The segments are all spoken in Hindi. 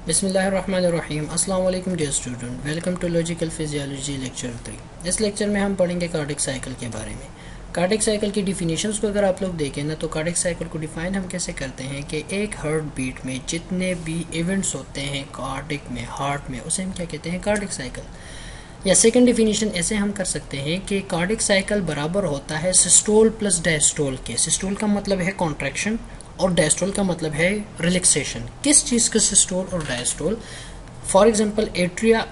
बिस्मिल्लाहिर्रहमानिर्रहीम। अस्सलाम वालेकुम dear student, welcome to logical physiology lecture 3। इस लेक्चर में हम पढ़ेंगे कार्डिक साइकिल के बारे में। कार्डिक साइकिल की डिफिनीशंस को अगर आप लोग देखें ना, तो कार्डिक साइकिल को डिफाइन हम कैसे करते हैं कि एक हार्ट बीट में जितने भी इवेंट्स होते हैं कार्डिक में, हार्ट में, उसे हम क्या कहते हैं, कार्डिक साइकिल। या सेकंड डिफिनीशन ऐसे हम कर सकते हैं कि कार्डिक साइकिल बराबर होता है सिस्टोल प्लस डायस्टोल के। सिस्टोल का मतलब है कॉन्ट्रैक्शन और डायस्टोल का मतलब है रिलैक्सेशन। किस चीज़ का सिस्टोल और डायस्टोल? फॉर एग्जांपल एट्रिया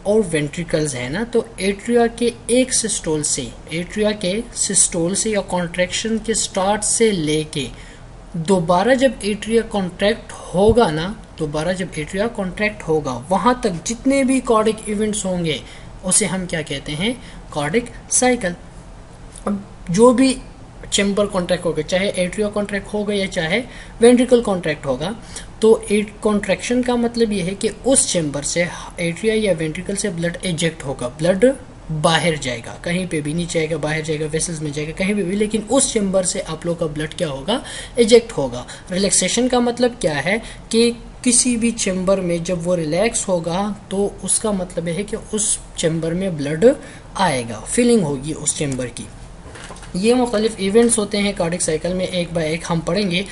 और वेंट्रिकल्स है ना, तो एट्रिया के एक सिस्टोल से, एट्रिया के सिस्टोल से या कॉन्ट्रैक्शन के स्टार्ट से लेके दोबारा जब एट्रिया कॉन्ट्रैक्ट होगा ना, दोबारा जब एट्रिया कॉन्ट्रैक्ट होगा वहां तक जितने भी कार्डिक इवेंट्स होंगे उसे हम क्या कहते हैं, कार्डिक साइकिल। अब जो भी चेम्बर कॉन्ट्रैक्ट होगा, चाहे एट्रिया कॉन्ट्रैक्ट होगा या चाहे वेंट्रिकल कॉन्ट्रैक्ट होगा, तो कॉन्ट्रैक्शन का मतलब यह है कि उस चेम्बर से, एट्रिया या वेंट्रिकल से ब्लड एजेक्ट होगा, ब्लड बाहर जाएगा, कहीं पे भी नहीं जाएगा, बाहर जाएगा, वेसल्स में जाएगा, कहीं पे भी, लेकिन उस चेम्बर से आप लोग का ब्लड क्या होगा, एजेक्ट होगा। रिलैक्सेशन का मतलब क्या है कि किसी भी चेम्बर में जब वो रिलैक्स होगा तो उसका मतलब है कि उस चेम्बर में ब्लड आएगा, फिलिंग होगी उस चेम्बर की। ये मुख्तलिफ इवेंट्स होते हैं कार्डिक साइकिल में, एक बाय एक हम पढ़ेंगे।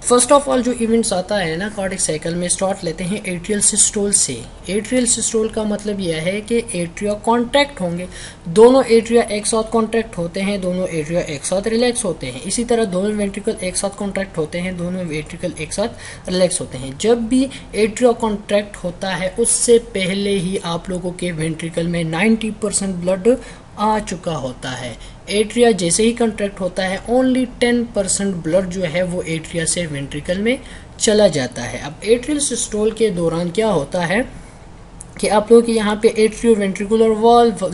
फर्स्ट ऑफ ऑल जो इवेंट्स आता है ना कार्डिक साइकिल में, स्टार्ट लेते हैं एट्रियल सिस्टोल से। एट्रियल सिस्टोल का मतलब यह है कि एट्रिया कॉन्ट्रैक्ट होंगे, दोनों एट्रिया एक साथ कॉन्ट्रैक्ट होते हैं, दोनों एट्रिया एक साथ रिलैक्स होते हैं। इसी तरह दोनों वेंट्रिकल एक साथ कॉन्ट्रैक्ट होते हैं, दोनों वेंट्रिकल एक साथ रिलैक्स होते हैं। जब भी एट्रिया कॉन्ट्रैक्ट होता है उससे पहले ही आप लोगों के वेंट्रिकल में 90% ब्लड आ चुका होता है। एट्रिया जैसे ही कॉन्ट्रैक्ट होता है ओनली 10% ब्लड जो है वो एट्रिया से वेंट्रिकल में चला जाता है। अब एट्रियल सिस्टोल के दौरान क्या होता है कि आप लोगों के यहाँ पे एट्रियो वेंट्रिकुलर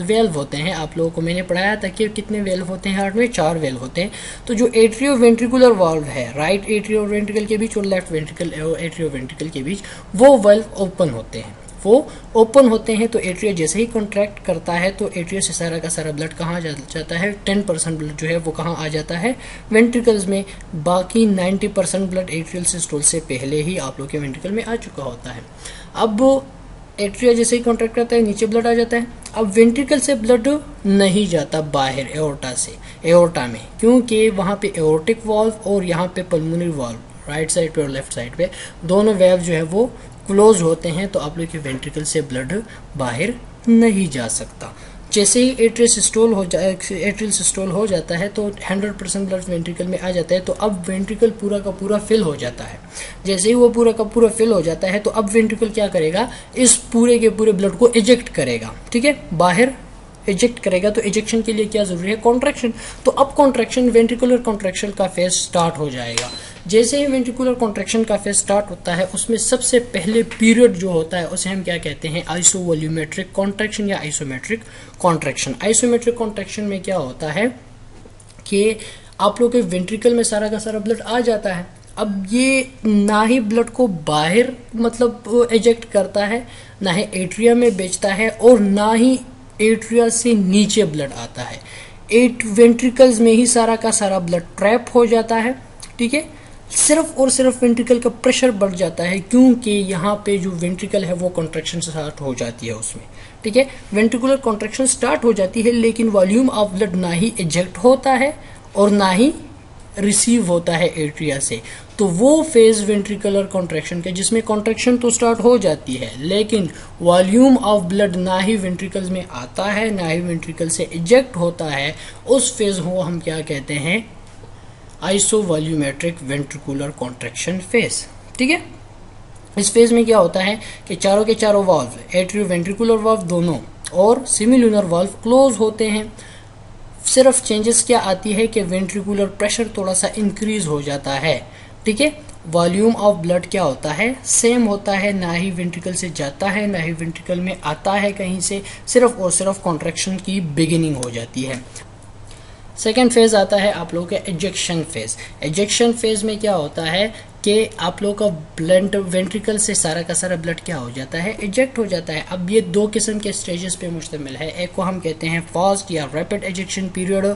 वेल्व होते हैं। आप लोगों को मैंने पढ़ाया था कि कितने वेल्व होते हैं हार्ट में, 4 वेल्व होते हैं। तो जो एट्रियो वेंट्रिकुलर वाल्व है, राइट एट्रियो वेंट्रिकल के बीच और लेफ्ट वेंट्रिकल एट्रियो वेंट्रिकल के बीच, वो वाल्व ओपन होते हैं, वो ओपन होते हैं। तो एट्रिया जैसे ही कॉन्ट्रैक्ट करता है तो एट्रिया से सारा का सारा ब्लड कहाँ जाता है, 10% ब्लड जो है वो कहाँ आ जाता है, वेंट्रिकल्स में। बाकी 90% ब्लड एट्रियल सिस्टोल से पहले ही आप लोग के वेंट्रिकल में आ चुका होता है। अब एट्रिया जैसे ही कॉन्ट्रैक्ट करता है नीचे ब्लड आ जाता है। अब वेंट्रिकल से ब्लड नहीं जाता बाहर एओर्टा से, एओर्टा में, क्योंकि वहाँ पे एओर्टिक वाल्व और यहाँ पे पल्मोनरी वाल्व, राइट साइड पे और लेफ्ट साइड पे दोनों वेल्व जो है वो क्लोज होते हैं, तो आप लोग के वेंट्रिकल से ब्लड बाहर नहीं जा सकता। जैसे ही एट्रियल सिस्टोल हो जाता है तो 100% ब्लड वेंट्रिकल में आ जाता है। तो अब वेंट्रिकल पूरा का पूरा फिल हो जाता है। जैसे ही वो पूरा का पूरा फिल हो जाता है तो अब वेंट्रिकल क्या करेगा, इस पूरे के पूरे ब्लड को इजेक्ट करेगा, ठीक है, बाहर इजेक्ट करेगा। तो इजेक्शन के लिए क्या जरूरी है, कॉन्ट्रैक्शन। तो अब कॉन्ट्रैक्शन, वेंट्रिकुलर कॉन्ट्रैक्शन का फेज स्टार्ट हो जाएगा। जैसे ही वेंट्रिकुलर कॉन्ट्रैक्शन का फेज स्टार्ट होता है उसमें सबसे पहले पीरियड जो होता है उसे हम क्या कहते हैं, आइसोवॉल्यूमेट्रिक कॉन्ट्रैक्शन या आइसोमेट्रिक कॉन्ट्रैक्शन। आइसोमेट्रिक कॉन्ट्रैक्शन में क्या होता है कि आप लोग के वेंट्रिकल में सारा का सारा ब्लड आ जाता है। अब ये ना ही ब्लड को बाहर मतलब एजेक्ट करता है, ना ही एट्रिया में बेचता है, और ना ही एट्रिया से नीचे ब्लड आता है। वेंट्रिकल्स में ही सारा का सारा ब्लड ट्रैप हो जाता है, ठीक है। सिर्फ और सिर्फ वेंट्रिकल का प्रेशर बढ़ जाता है, क्योंकि यहाँ पे जो वेंट्रिकल है वो कॉन्ट्रैक्शन स्टार्ट हो जाती है उसमें, ठीक है। वेंट्रिकुलर कॉन्ट्रैक्शन स्टार्ट हो जाती है, लेकिन वॉल्यूम ऑफ ब्लड ना ही एजेक्ट होता है और ना ही रिसीव होता है एट्रिया से। तो वो फेज वेंट्रिकुलर कॉन्ट्रैक्शन के, जिसमें कॉन्ट्रैक्शन तो स्टार्ट हो जाती है लेकिन वॉल्यूम ऑफ ब्लड ना ही वेंट्रिकल्स में आता है ना ही वेंट्रिकल से इजेक्ट होता है, उस फेज को हम क्या कहते हैं, आइसोवॉल्यूमेट्रिक वेंट्रिकुलर कॉन्ट्रैक्शन फेज, ठीक है। इस फेज में क्या होता है कि चारों के चारों वाल्व, एट्रियो वेंट्रिकुलर वाल्व दोनों और सेमिलुनर वाल्व क्लोज होते हैं। सिर्फ चेंजेस क्या आती है कि वेंट्रिकुलर प्रेशर थोड़ा सा इंक्रीज हो जाता है, ठीक है। वॉल्यूम ऑफ ब्लड क्या होता है, सेम होता है, ना ही वेंट्रिकल से जाता है ना ही वेंट्रिकल में आता है कहीं से, सिर्फ और सिर्फ कॉन्ट्रैक्शन की बिगिनिंग हो जाती है। सेकेंड फेज आता है आप लोगों का एजेक्शन फेज। एजेक्शन फेज में क्या होता है कि आप लोगों का ब्लड वेंट्रिकल से सारा का सारा ब्लड क्या हो जाता है, इजेक्ट हो जाता है। अब ये 2 किस्म के स्टेजेस पे मुश्तमिल है। एक को हम कहते हैं फास्ट या रैपिड एजेक्शन पीरियड,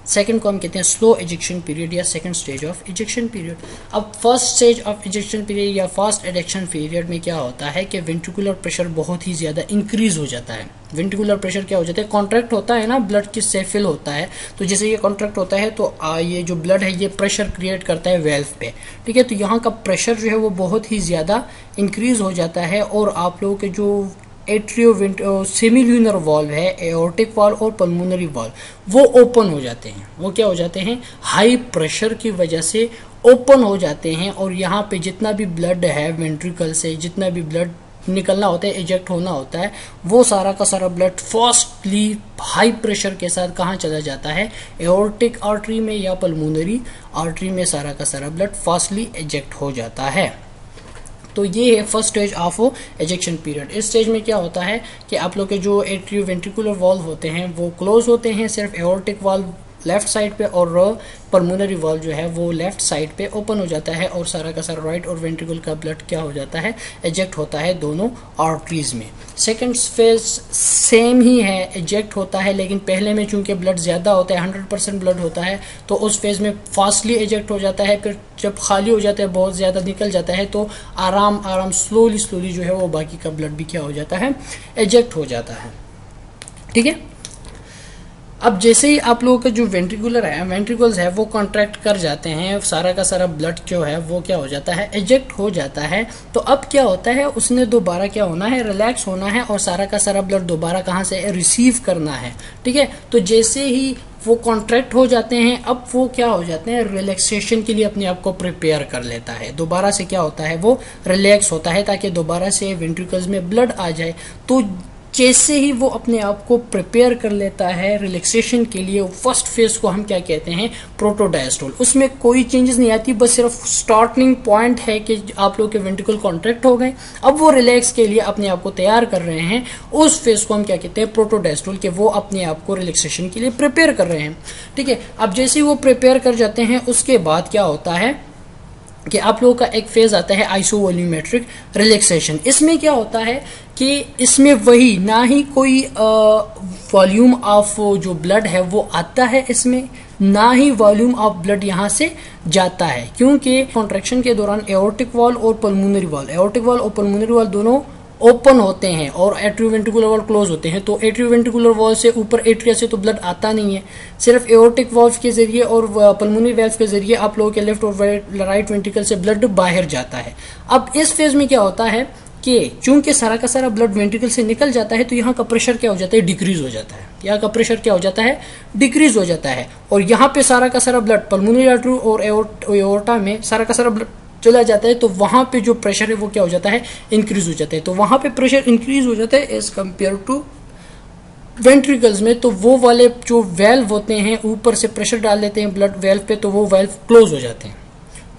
सेकंड को हम कहते हैं स्लो एजेक्शन पीरियड या सेकंड स्टेज ऑफ एजेक्शन पीरियड। अब फर्स्ट स्टेज ऑफ एजेक्शन पीरियड या फास्ट एजेक्शन पीरियड में क्या होता है कि वेंट्रिकुलर प्रेशर बहुत ही ज़्यादा इंक्रीज हो जाता है। वेंट्रिकुलर प्रेशर क्या हो जाता है, कॉन्ट्रैक्ट होता है ना, ब्लड किससे फिल होता है, तो जैसे ये कॉन्ट्रैक्ट होता है तो ये जो ब्लड है ये प्रेशर क्रिएट करता है वेल्व पे, ठीक है। तो यहाँ का प्रेशर जो है वो बहुत ही ज़्यादा इंक्रीज हो जाता है और आप लोगों के जो एट्रियो सेमिल्यूनर वॉल्व है, एओर्टिक वॉल्व और पल्मोनरी वॉल्व वो ओपन हो जाते हैं। वो क्या हो जाते हैं, हाई प्रेशर की वजह से ओपन हो जाते हैं और यहाँ पे जितना भी ब्लड है वेंट्रिकल से, जितना भी ब्लड निकलना होता है, इजेक्ट होना होता है, वो सारा का सारा ब्लड फास्टली हाई प्रेशर के साथ कहाँ चला जाता है, एओर्टिक आर्टरी में या पल्मोनरी आर्टरी में सारा का सारा ब्लड फास्टली इजेक्ट हो जाता है। तो ये है फर्स्ट स्टेज ऑफ एजेक्शन पीरियड। इस स्टेज में क्या होता है कि आप लोग के जो एट्रियो वेंट्रिकुलर वॉल्व होते हैं वो क्लोज होते हैं, सिर्फ एओर्टिक वॉल्व लेफ्ट साइड पे और पल्मोनरी वॉल्व जो है वो लेफ्ट साइड पे ओपन हो जाता है और सारा का सारा राइट और वेंट्रिकल का ब्लड क्या हो जाता है, एजेक्ट होता है दोनों आर्टरीज में। सेकंड फेज सेम ही है, एजेक्ट होता है, लेकिन पहले में चूंकि ब्लड ज्यादा होता है, 100% ब्लड होता है, तो उस फेज में फास्टली एजेक्ट हो जाता है। फिर जब खाली हो जाता है, बहुत ज्यादा निकल जाता है, तो आराम आराम स्लोली जो है वो बाकी का ब्लड भी क्या हो जाता है, एजेक्ट हो जाता है, ठीक है। अब जैसे ही आप लोगों का जो वेंट्रिकुलर है, वेंट्रिकल्स है वो कॉन्ट्रैक्ट कर जाते हैं, सारा का सारा ब्लड जो है वो क्या हो जाता है, एजेक्ट हो जाता है। तो अब क्या होता है, उसने दोबारा क्या होना है, रिलैक्स होना है और सारा का सारा ब्लड दोबारा कहाँ से रिसीव करना है, ठीक है। तो जैसे ही वो कॉन्ट्रैक्ट हो जाते हैं, अब वो क्या हो जाते हैं, रिलैक्सेशन के लिए अपने आप को प्रिपेयर कर लेता है। दोबारा से क्या होता है, वो रिलैक्स होता है ताकि दोबारा से वेंट्रिकल्स में ब्लड आ जाए। तो जैसे ही वो अपने आप को प्रिपेयर कर लेता है रिलैक्सेशन के लिए, फर्स्ट फेज को हम क्या कहते हैं, प्रोटोडायस्टोल। उसमें कोई चेंजेस नहीं आती, बस सिर्फ स्टार्टिंग पॉइंट है कि आप लोग के वेंट्रिकल कॉन्ट्रैक्ट हो गए, अब वो रिलैक्स के लिए अपने आप को तैयार कर रहे हैं। उस फेज को हम क्या कहते हैं, प्रोटोडायस्टोल, के वो अपने आप को रिलैक्सेशन के लिए प्रिपेयर कर रहे हैं, ठीक है। अब जैसे ही वो प्रिपेयर कर जाते हैं, उसके बाद क्या होता है कि आप लोगों का एक फेज आता है आइसोवॉल्यूमेट्रिक रिलैक्सेशन। इसमें क्या होता है कि इसमें वही ना ही कोई वॉल्यूम ऑफ जो ब्लड है वो आता है, इसमें ना ही वॉल्यूम ऑफ ब्लड यहाँ से जाता है, क्योंकि कॉन्ट्रैक्शन के दौरान एओर्टिक वॉल्व और पल्मोनरी वॉल्व दोनों ओपन होते हैं और एट्रियोवेंट्रिकुलर वॉल्व क्लोज होते हैं। तो एट्रियोवेंट्रिकुलर वॉल्व से ऊपर एट्रिया से तो ब्लड आता नहीं है, सिर्फ एओर्टिक वॉल्व के जरिए और पल्मोनरी वॉल्व के जरिए आप लोगों के लेफ्ट और राइट वेंट्रिकल से ब्लड बाहर जाता है। अब इस फेज में क्या होता है कि चूंकि सारा का सारा ब्लड वेंट्रिकल से निकल जाता है, तो यहाँ का प्रेशर क्या हो जाता है, डिक्रीज हो जाता है। यहाँ का प्रेशर क्या हो जाता है, डिक्रीज हो जाता है। और यहाँ पे सारा का सारा ब्लड पल्मोनरी आर्टरी और एओर्टा में सारा का सारा ब्लड चला जाता है, तो वहां पे जो प्रेशर है वो क्या हो जाता है, इंक्रीज हो जाता है। तो वहां पे प्रेशर इंक्रीज हो जाता है एज कंपेयर टू वेंट्रिकल्स में। तो वो वाले जो वेल्व होते हैं ऊपर से प्रेशर डाल देते हैं ब्लड वेल्व पे, तो वो वेल्व क्लोज हो जाते हैं।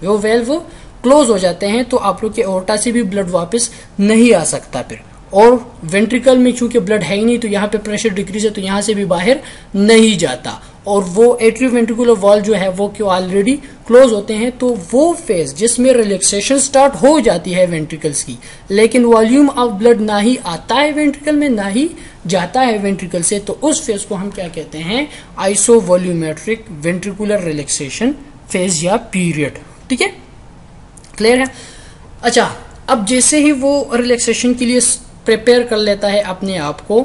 वो वेल्व क्लोज हो जाते हैं तो आप लोग के एओर्टा से भी ब्लड वापस नहीं आ सकता फिर। और वेंट्रिकल में चूंकि ब्लड है ही नहीं, तो यहाँ पे प्रेशर डिक्रीज है, तो यहाँ से भी बाहर नहीं जाता। और वो एट्रियोवेंट्रिकुलर वॉल्व जो है वो क्यों ऑलरेडी क्लोज होते हैं। तो वो फेज जिसमें रिलैक्सेशन स्टार्ट हो जाती है वेंट्रिकल्स की, लेकिन वॉल्यूम ऑफ ब्लड ना ही आता है वेंट्रिकल में, ना ही जाता है वेंट्रिकल से, तो उस फेज को हम क्या कहते हैं, आइसोवॉल्यूमेट्रिक वेंट्रिकुलर रिलैक्सेशन फेज या पीरियड, ठीक है, क्लियर है। अच्छा, अब जैसे ही वो रिलैक्सेशन के लिए प्रिपेयर कर लेता है अपने आप को,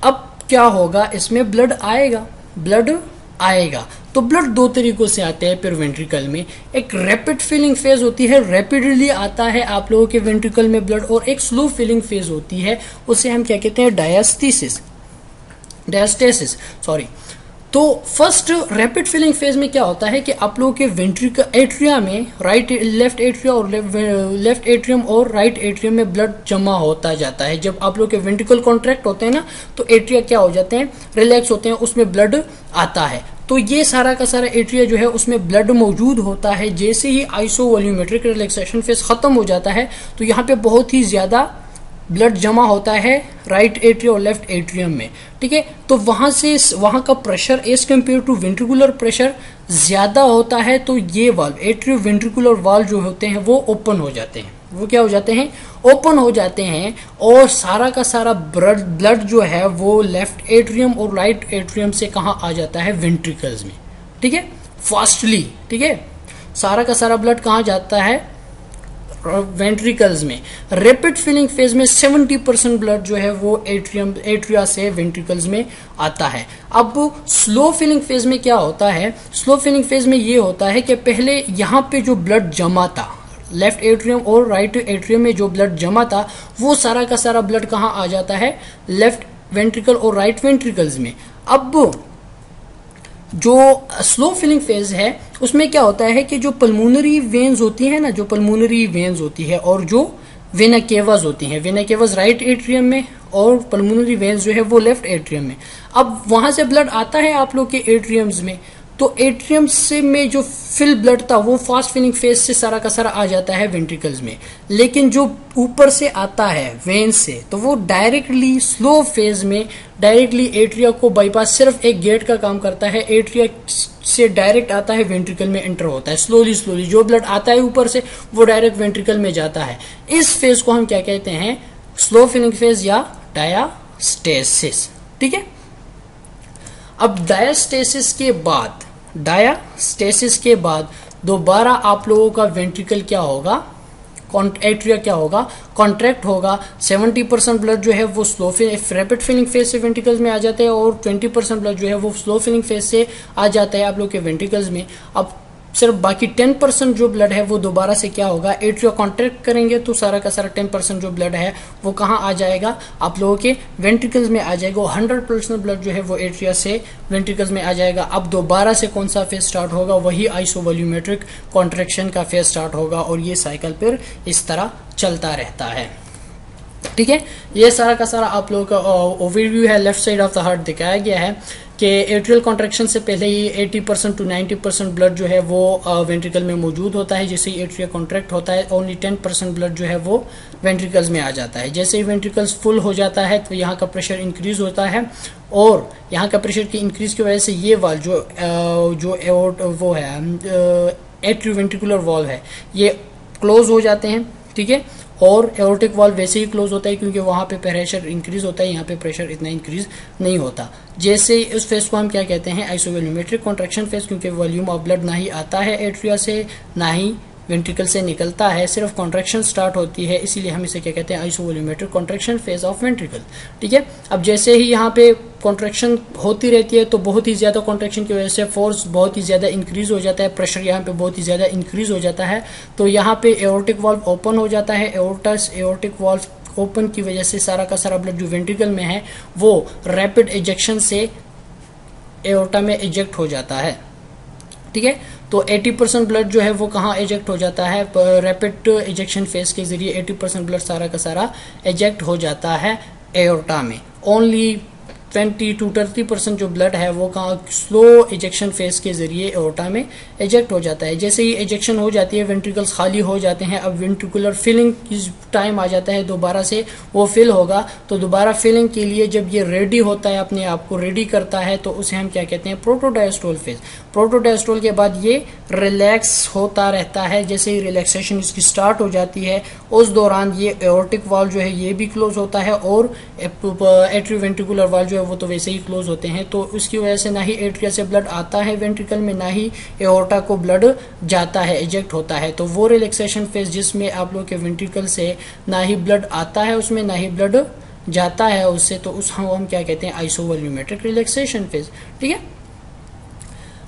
अब क्या होगा, इसमें ब्लड आएगा। तो ब्लड दो तरीकों से आते हैं फिर वेंट्रिकल में। एक रैपिड फिलिंग फेज होती है, रैपिडली आता है आप लोगों के वेंट्रिकल में ब्लड, और एक स्लो फिलिंग फेज होती है, उसे हम क्या कहते हैं, डायस्टेसिस। तो फर्स्ट रैपिड फिलिंग फेज में क्या होता है कि आप लोगों के वेंट्रिकल एट्रिया में लेफ्ट एट्रियम और राइट एट्रियम में ब्लड जमा होता जाता है। जब आप लोग के वेंट्रिकल कॉन्ट्रैक्ट होते हैं ना, तो एट्रिया क्या हो जाते हैं, रिलैक्स होते हैं, उसमें ब्लड आता है। तो ये सारा का सारा एट्रिया जो है उसमें ब्लड मौजूद होता है। जैसे ही आइसोवॉल्यूमेट्रिक रिलैक्सेशन फेज खत्म हो जाता है, तो यहाँ पे बहुत ही ज्यादा ब्लड जमा होता है राइट एट्रियम और लेफ्ट एट्रियम में, ठीक है। तो वहां का pressure as compare to ventricular pressure ज्यादा होता है। तो ये वाल्व एट्रियो वेंट्रिकुलर वाल्व जो होते हैं वो ओपन हो जाते हैं, वो क्या हो जाते हैं, ओपन हो जाते हैं, और सारा का सारा ब्लड जो है वो लेफ्ट एट्रियम और राइट एट्रियम से कहाँ आ जाता है, वेंट्रिकल्स में। ठीक है, फास्टली, ठीक है। सारा का सारा ब्लड कहाँ जाता है, वेंट्रिकल्स में। रैपिड फिलिंग फेज में 70% ब्लड जो है वो एट्रिया से वेंट्रिकल्स में आता है। अब स्लो फिलिंग फेज में क्या होता है, स्लो फिलिंग फेज में ये होता है कि पहले यहाँ पे जो ब्लड जमा था, लेफ्ट एट्रियम और राइट एट्रियम में जो ब्लड जमा था, वो सारा का सारा ब्लड कहाँ आ जाता है, लेफ्ट वेंट्रिकल और राइट वेंट्रिकल्स में। अब जो स्लो फिलिंग फेज है उसमें क्या होता है कि जो पल्मोनरी वेन्स होती है ना, जो पल्मोनरी वेन्स होती है और जो वेना केवास होती है, वेना केवास राइट एट्रियम में और पल्मोनरी वेन्स जो है वो लेफ्ट एट्रियम में। अब वहां से ब्लड आता है आप लोग के एट्रियम्स में, तो एट्रियम से में जो फिल ब्लड था वो फास्ट फिलिंग फेज से सारा का सारा आ जाता है वेंट्रिकल्स में। लेकिन जो ऊपर से आता है वेन से, तो वो डायरेक्टली स्लो फेज में डायरेक्टली एट्रिया को बाईपास, सिर्फ एक गेट का काम करता है, एट्रिया से डायरेक्ट आता है वेंट्रिकल में एंटर होता है। स्लोली स्लोली जो ब्लड आता है ऊपर से वो डायरेक्ट वेंट्रिकल में जाता है। इस फेज को हम क्या कहते हैं, स्लो फिलिंग फेज या डायास्टेसिस, ठीक है। अब डायास्टेसिस के बाद दोबारा आप लोगों का वेंट्रिकल क्या होगा, एट्रिया क्या होगा, कॉन्ट्रैक्ट होगा। 70% ब्लड जो है वो स्लो रैपिड फिलिंग फेज से वेंट्रिकल्स में आ जाते हैं और 20% ब्लड जो है वो स्लो फिलिंग फेज से आ जाता है आप लोग के वेंट्रिकल्स में। अब सिर्फ बाकी 10% जो ब्लड है वो दोबारा से क्या होगा, एट्रिया कॉन्ट्रैक्ट करेंगे तो सारा का सारा 10% जो ब्लड है वो कहाँ आ जाएगा, आप लोगों के वेंट्रिकल्स में आ जाएगा। 100% ब्लड जो है वो एट्रिया से वेंट्रिकल्स में आ जाएगा। अब दोबारा से कौन सा फेज स्टार्ट होगा, वही आइसोवॉल्यूमेट्रिक कॉन्ट्रैक्शन का फेज स्टार्ट होगा और ये साइकिल फिर इस तरह चलता रहता है, ठीक है। ये सारा का सारा आप लोगों का ओवरव्यू है। Left side of the heart दिखाया गया है कि एट्रियल कॉन्ट्रैक्शन से पहले ही 80% to 90% ब्लड जो है वो वेंट्रिकल में मौजूद होता है। जैसे ही एट्रिया कॉन्ट्रैक्ट होता है ओनली 10% ब्लड जो है वो वेंट्रिकल्स में आ जाता है। जैसे ही वेंट्रिकल्स फुल हो जाता है तो यहाँ का प्रेशर इंक्रीज होता है और यहाँ का प्रेशर की इंक्रीज की वजह से ये वाल जो वो है एट्रियोवेंट्रिकुलर वॉल्व है ये क्लोज हो जाते हैं, ठीक है। और एओर्टिक वाल्व वैसे ही क्लोज होता है क्योंकि वहां पे प्रेशर इंक्रीज होता है, यहाँ पे प्रेशर इतना इंक्रीज नहीं होता। जैसे उस फेज को हम क्या कहते हैं, आइसोवॉल्यूमेट्रिक कॉन्ट्रैक्शन फेज, क्योंकि वॉल्यूम ऑफ ब्लड ना ही आता है एट्रिया से ना ही वेंट्रिकल से निकलता है, सिर्फ कॉन्ट्रैक्शन स्टार्ट होती है, इसीलिए हम इसे क्या कहते हैं, आइसोवॉल्यूमेट्रिक कॉन्ट्रैक्शन फेज ऑफ वेंट्रिकल, ठीक है। अब जैसे ही यहाँ पे कॉन्ट्रैक्शन होती रहती है तो बहुत ही ज्यादा कॉन्ट्रैक्शन की वजह से फोर्स बहुत ही ज्यादा इंक्रीज हो जाता है, प्रेशर यहाँ पे बहुत ही ज्यादा इंक्रीज हो जाता है, तो यहाँ पे एओर्टिक वाल्व ओपन हो जाता है। एओर्टिक वाल्व ओपन की वजह से सारा का सारा ब्लड जो वेंट्रिकल में है वो रैपिड इजेक्शन से एओर्टा में इजेक्ट हो जाता है, ठीक है। तो 80% ब्लड जो है वो कहाँ इजेक्ट हो जाता है, रैपिड इजेक्शन फेज के जरिए 80% ब्लड सारा का सारा इजेक्ट हो जाता है एओर्टा में। ओनली 20 to 30% जो ब्लड है वो कहाँ स्लो इजेक्शन फेज के जरिए एओर्टा में इजेक्ट हो जाता है। जैसे ही इजेक्शन हो जाती है वेंट्रिकल्स खाली हो जाते हैं, अब वेंट्रिकुलर फिलिंग की टाइम आ जाता है, दोबारा से वो फिल होगा। तो दोबारा फिलिंग के लिए जब ये रेडी होता है, अपने आप को रेडी करता है, तो उसे हम क्या कहते हैं, प्रोटोडायस्टोल फेज। प्रोटोडायस्टोल के बाद ये रिलैक्स होता रहता है। जैसे ही रिलैक्सेशन इसकी स्टार्ट हो जाती है उस दौरान ये एओर्टिक वाल्व जो है ये भी क्लोज होता है और एट्रियोवेंट्रिकुलर वाल्व जो है वो तो वैसे ही क्लोज होते हैं। तो उसकी वजह से ना ही एट्रिया से ब्लड आता है वेंट्रिकल में, ना ही एओर्टा को ब्लड जाता है, इजेक्ट होता है। तो वो रिलैक्सेशन फेज जिसमें आप लोग के वेंट्रिकल से ना ही ब्लड आता है उसमें, ना ही ब्लड जाता है उससे, तो उस हम क्या कहते हैं, आइसोवॉल्यूमेट्रिक रिलैक्सेशन फेज, ठीक है।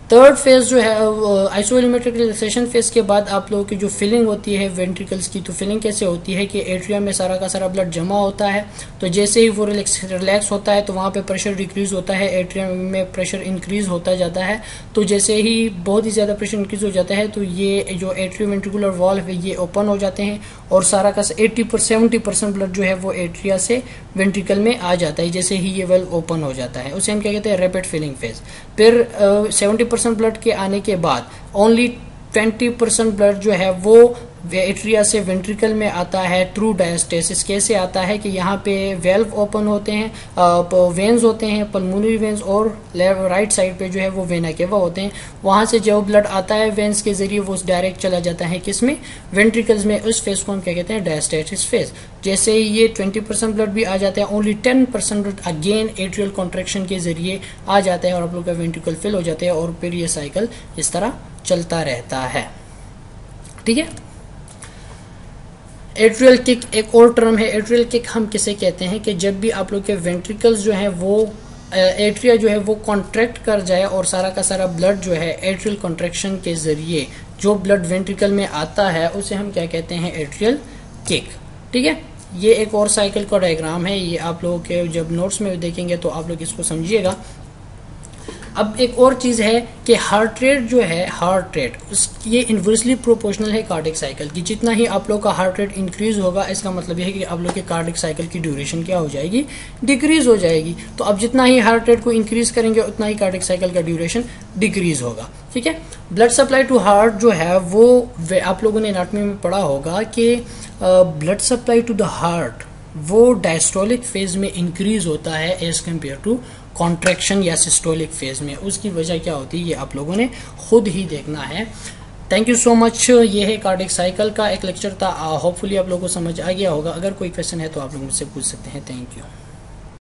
थर्ड फेज जो है आइसोवॉल्यूमेट्रिक रिलैक्सेशन फेज के बाद आप लोगों की जो फिलिंग होती है वेंट्रिकल्स की, तो फिलिंग कैसे होती है कि एट्रिया में सारा का सारा ब्लड जमा होता है, तो जैसे ही वो रिलैक्स होता है तो वहाँ पे प्रेशर डिक्रीज होता है, एट्रिया में प्रेशर इंक्रीज होता जाता है। तो जैसे ही बहुत ही ज़्यादा प्रेशर इंक्रीज हो जाता है तो ये जो एट्रियोवेंट्रिकुलर वॉल्व है ये ओपन हो जाते हैं और सारा का 70% ब्लड जो है वो एट्रिया से वेंट्रिकल में आ जाता है। जैसे ही ये वेल्व ओपन हो जाता है उसे हम क्या कहते हैं, रैपिड फिलिंग फेज। फिर 70% ब्लड के आने के बाद ओनली 20% ब्लड जो है वो एट्रिया से वेंट्रिकल में आता है थ्रू डायस्टेसिस। कैसे आता है कि यहाँ पे वेल्व ओपन होते हैं, वेन्स होते हैं, पल्मोनरी वेन्स, और राइट साइड पे जो है वो वेना केवा होते हैं। वहां से जो ब्लड आता है वेन्स के जरिए वो डायरेक्ट चला जाता है किसमें, वेंट्रिकल्स में। उस फेज को हम क्या कहते हैं, डायस्टेसिस फेज। जैसे ही ये 20% ब्लड भी आ जाता है, only 10% blood again atrial contraction के जरिए आ जाता है और आप लोग का वेंट्रिकल फिल हो जाते हैं और फिर ये साइकिल इस तरह चलता रहता है। ठीक है। एट्रियल किक एक और टर्म है। एट्रियल किक हम किसे कहते हैं कि जब भी आप लोग के वेंट्रिकल्स जो है वो एट्रिया जो है वो कॉन्ट्रैक्ट कर जाए और सारा का सारा ब्लड जो है एट्रियल कॉन्ट्रैक्शन के जरिए जो ब्लड वेंट्रिकल में आता है उसे हम क्या कहते हैं, एट्रियल किक। ठीक है। ये एक और साइकिल का डायग्राम है, ये आप लोगों के जब नोट्स में देखेंगे तो आप लोग इसको समझिएगा। अब एक और चीज है कि हार्ट रेट जो है, हार्ट रेट ये इन्वर्सली प्रोपोर्शनल है कार्डिक साइकिल की। जितना ही आप लोग का हार्ट रेट इंक्रीज होगा इसका मतलब यह है कि आप लोग के कार्डिक साइकिल की ड्यूरेशन क्या हो जाएगी, डिक्रीज हो जाएगी। तो अब जितना ही हार्ट रेट को इंक्रीज करेंगे उतना ही कार्डिक साइकिल का ड्यूरेशन डिक्रीज होगा। ठीक है। ब्लड सप्लाई टू हार्ट जो है वो आप लोगों ने एनाटॉमी में पढ़ा होगा कि blood supply to the heart वो डायस्टोलिक फेज में इंक्रीज होता है एज कम्पेयर टू कॉन्ट्रैक्शन या सिस्टोलिक फेज में। उसकी वजह क्या होती है ये आप लोगों ने खुद ही देखना है। Thank you so much. ये है कार्डिक साइकिल का एक लेक्चर था। होपफुली आप लोगों को समझ आ गया होगा। अगर कोई क्वेश्चन है तो आप लोग मुझसे पूछ सकते हैं। Thank you.